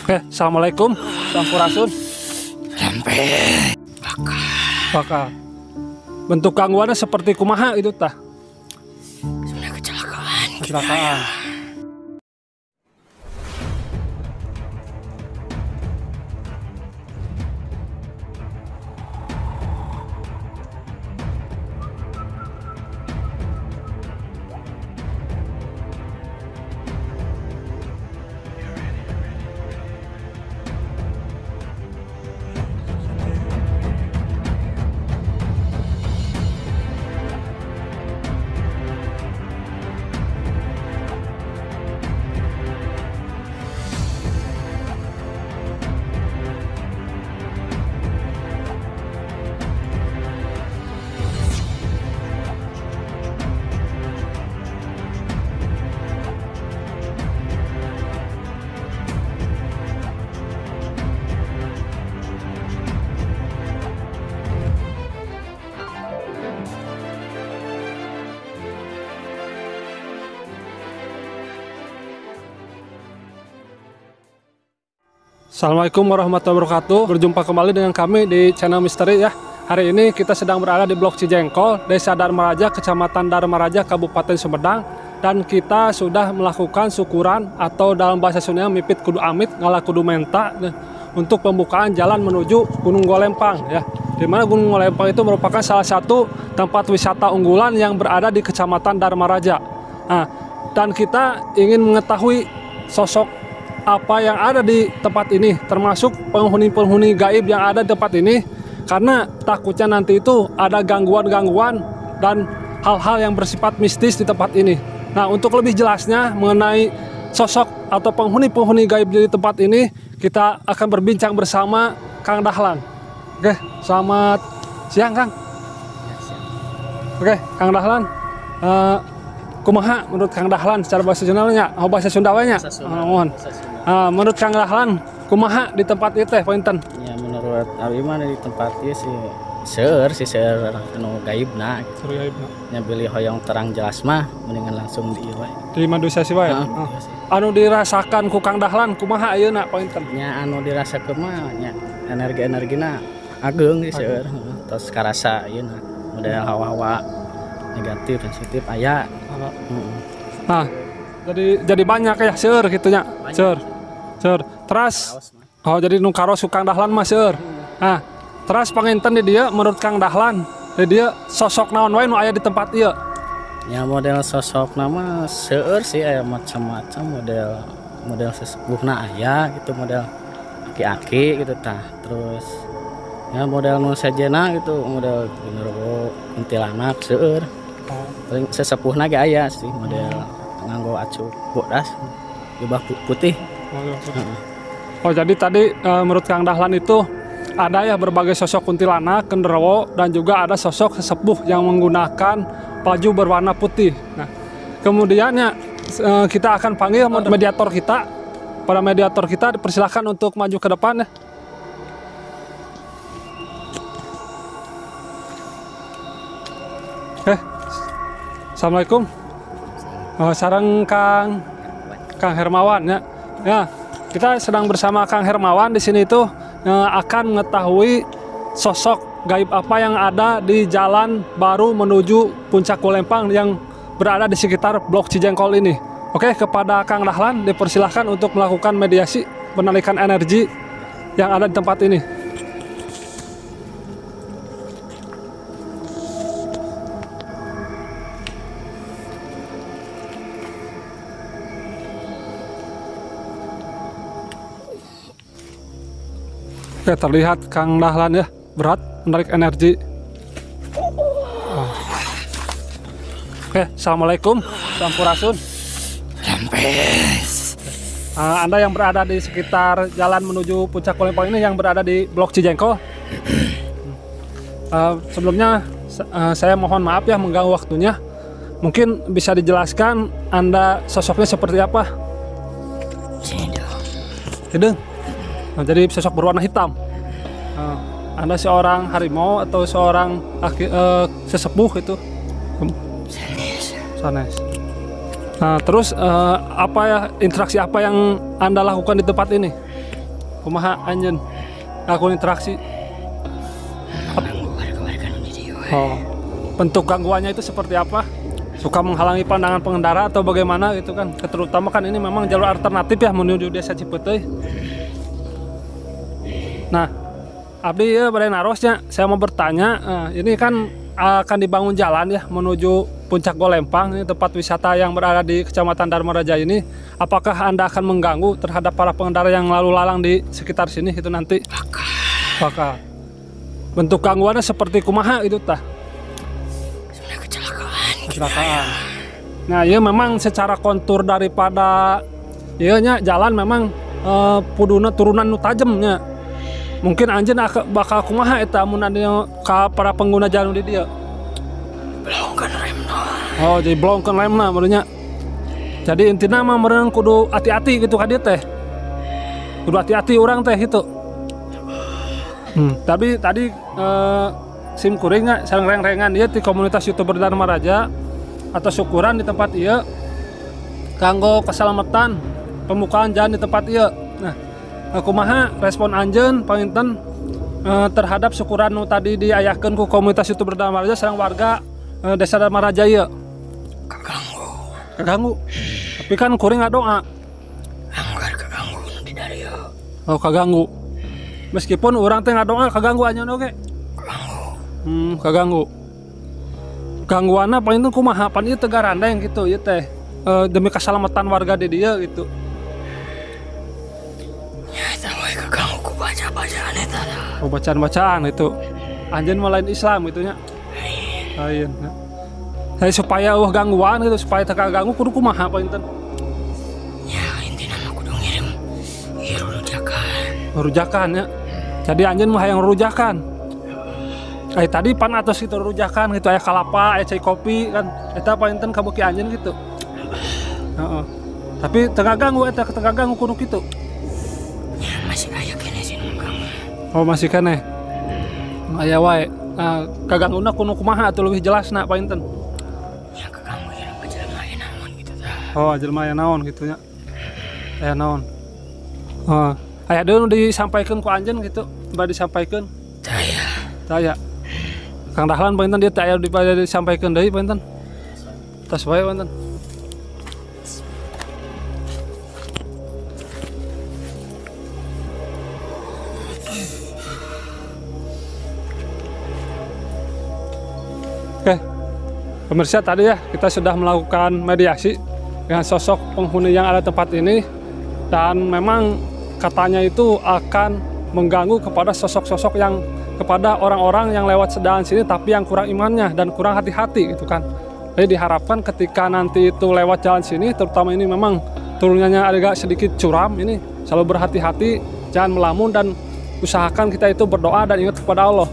Assalamualaikum, Sampurasun. Sampai Bakal. Bentuk gangguannya seperti kumaha itu tah? sudah kecelakaan. Kecelakaan. Assalamualaikum warahmatullahi wabarakatuh. Berjumpa kembali dengan kami di channel Misteri ya. Hari ini kita sedang berada di Blok Cijengkol, Desa Dharmaraja, Kecamatan Dharmaraja, Kabupaten Sumedang. Dan kita sudah melakukan syukuran atau dalam bahasa Sunda mipit kudu amit, ngalah kudu menta untuk pembukaan jalan menuju Gunung Golempang ya. Di mana Gunung Golempang itu merupakan salah satu tempat wisata unggulan yang berada di Kecamatan Dharmaraja. Nah, dan kita ingin mengetahui sosok apa yang ada di tempat ini, termasuk penghuni-penghuni gaib yang ada di tempat ini, karena takutnya nanti itu ada gangguan-gangguan dan hal-hal yang bersifat mistis di tempat ini. Nah, untuk lebih jelasnya mengenai sosok atau penghuni-penghuni gaib di tempat ini, kita akan berbincang bersama Kang Dahlan. Oke, selamat siang Kang. Oke, Kang Dahlan, kumaha menurut Kang Dahlan secara bahasa Sundanya? Oh, bahasa Sundawanya? Mohon. Menurut Kang Dahlan, kumaha di tempat itu teh pointen? Ya menurut abi mah di tempat ieu seueur anu gaibna. Seueur gaibna. Nya bilih hoyong terang jelas mah mendingan langsung di ieu wae. Di Madusa sih wae. Anu dirasakan ku Kang Dahlan kumaha ayeuna pointen? Nya anu dirasakeun mah nya energi-energina ageung di seueur. Terus karasa ayeuna model hawa-hawa negatif sensitif aya. Nah, jadi banyak ya seueur kitu nya. Seueur. Terus jadi nu karos Kang Dahlan mah seueur. Nah, terus panginten di dia menurut Kang Dahlan, di dia sosok naon wae nu aya di tempat ieu? Ya model sosok nama seueur sih aya macam-macam model sesepuhna aya gitu, model aki-aki gitu tah. Terus ya model nu sajena gitu, model genderuwo kuntilanak seueur. Paling sesepuhna ge aya sih model nganggo acuk bodas jubah putih. Oh, jadi tadi menurut Kang Dahlan itu ada ya berbagai sosok kuntilanak, genderuwo, dan juga ada sosok sesepuh yang menggunakan baju berwarna putih. Nah, kemudiannya kita akan panggil mediator kita. Para mediator kita dipersilahkan untuk maju ke depan ya. Assalamualaikum. Sareng Kang Hermawan ya. Ya, kita sedang bersama Kang Hermawan di sini itu akan mengetahui sosok gaib apa yang ada di jalan baru menuju Puncak Golempang yang berada di sekitar Blok Cijengkol ini. Oke, kepada Kang Dahlan dipersilahkan untuk melakukan mediasi penarikan energi yang ada di tempat ini. Oke, terlihat Kang Dahlan ya, berat menarik energi. Oke, Assalamualaikum, Sampurasun. Anda yang berada di sekitar jalan menuju Puncak Golempang ini yang berada di Blok Cijengkol. Sebelumnya saya mohon maaf ya mengganggu waktunya. Mungkin bisa dijelaskan Anda sosoknya seperti apa? Hidung. Nah, jadi sosok berwarna hitam. Anda seorang harimau atau seorang sesepuh itu? Sanes. Nah, terus apa ya interaksi apa yang Anda lakukan di tempat ini? kumaha anjeun aku interaksi. Oh, bentuk gangguannya itu seperti apa? Suka menghalangi pandangan pengendara atau bagaimana gitu kan? Terutama kan ini memang jalur alternatif ya menuju Desa Cipeuteui. Nah, abdi ya Bade Narosnya, saya mau bertanya, ini kan akan dibangun jalan ya menuju Puncak Golempang, ini tempat wisata yang berada di Kecamatan Dharmaraja ini. Apakah Anda akan mengganggu terhadap para pengendara yang lalu lalang di sekitar sini itu nanti? Bakal. Bentuk gangguannya seperti kumaha itu tah? Kecelakaan. Nah, ya memang secara kontur daripada ieunya jalan memang puduna turunan nu tajemnya. Mungkin anjeun bakal kumaha eta mun ka para pengguna jalan di dieu. Blongkeun remna. Oh, jadi blongkeun remna barunya. Jadi intina mah meureun kudu hati-hati gitu ka dieu teh. Kudu hati-hati urang teh gitu. Tapi tadi sim kuringnya sareng reng-rengan ieu di komunitas YouTuber Dharmaraja atau syukuran di tempat ieu kanggo keselamatan pembukaan jalan di tempat ieu. Nah, kumaha respon anjeun panginten terhadap syukuran nu tadi diayahkeun ku komunitas YouTuber Dharmaraja sareng warga Desa Dharmaraja ieu? Kaganggu. Tapi kan kuring ngadoa. Anggar kaganggu di dieu. Oh, kaganggu. Meskipun orang teh ngadoa kaganggu anjeun oge. Kaganggu. Gangguanna paling itu kumaha pan ieu teh garandeng gitu ieu teh demi keselamatan warga di dieu gitu. Ya eta we kaganggu ku baca-bacaan eta. Oh, bacaan-bacaan itu. Anjeun mah lain Islam gitu nya. Lain. Saya supaya gangguan gitu supaya teu kaganggu kudu kumaha palinten? Ya intina mah kudu ngirim rujakan. Rujakan ya. Jadi anjeun mah hayang rujakan. Tadi pan atos itu rujakan gitu aya kalapa, aya cai kopi kan. Eta palinten kabeuki anjeun gitu. Heeh. Tapi teu ganggu eta teu ganggu kudu kitu. Ya masih aya keneh sih nunggang. Oh, masih keneh. Aya wae. Kagangguna kumaha atuh leuwih jelasna palinten? Ya kaganggu ya jelema aya naon gitu tah. Oh, jelema aya naon gitu nya. Aya naon. Oh, aya deui nu disampaikeun ku anjeun gitu, bade disampaikeun. Taya. Taya. Kang Dahlan palinten dia teh aya disampaikeun deui palinten. Tas wae palinten. Oke, pemirsa tadi ya kita sudah melakukan mediasi dengan sosok penghuni yang ada tempat ini dan memang katanya itu akan mengganggu kepada sosok-sosok yang kepada orang-orang yang lewat jalan sini tapi yang kurang imannya dan kurang hati-hati gitu kan. Jadi diharapkan ketika nanti itu lewat jalan sini terutama ini memang turunannya agak sedikit curam ini selalu berhati-hati, jangan melamun dan usahakan kita itu berdoa dan ingat kepada Allah.